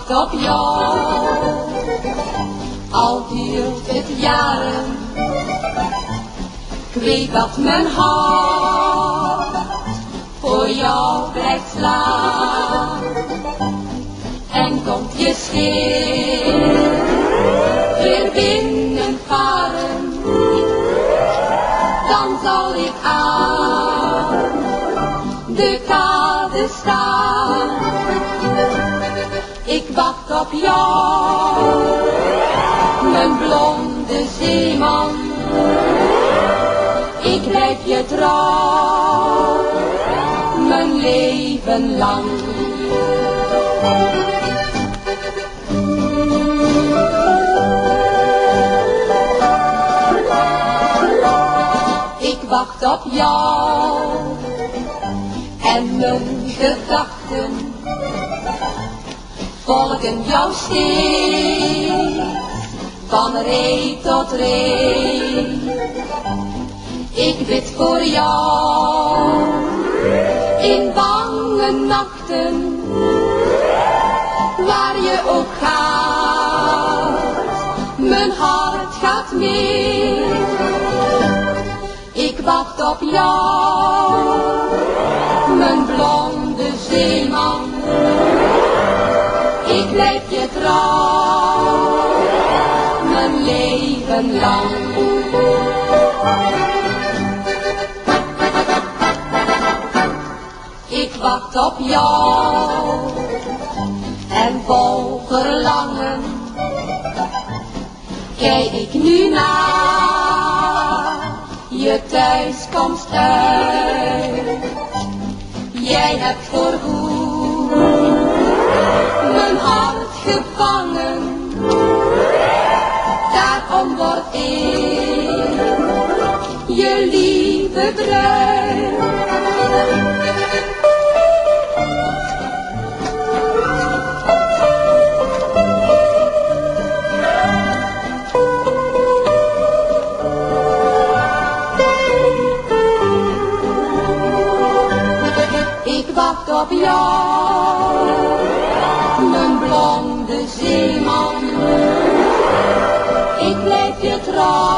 wacht op jou, al duurt het jaren. Ik weet dat mijn hart voor jou blijft slaan. En komt je schip weer binnenvaren, dan zal ik aan de kade staan. Ik wacht op jou, mijn blonde zeeman. Ik blijf je trouw, mijn leven lang. Ik wacht op jou en mijn gedachten volgen jou steeds, van ree tot ree. Ik bid voor jou in bange nachten, waar je ook gaat, mijn hart gaat mee. Ik wacht op jou, mijn blonde zeeman. Ik blijf je trouw, mijn leven lang. Ik wacht op jou en vol verlangen kijk ik nu naar je thuiskomst uit. Jij hebt voorgoed mijn hart gevangen, daarom word ik je lieve bruid. Ik wacht op jou, mijn blonde zeeman. Ik blijf je trouw.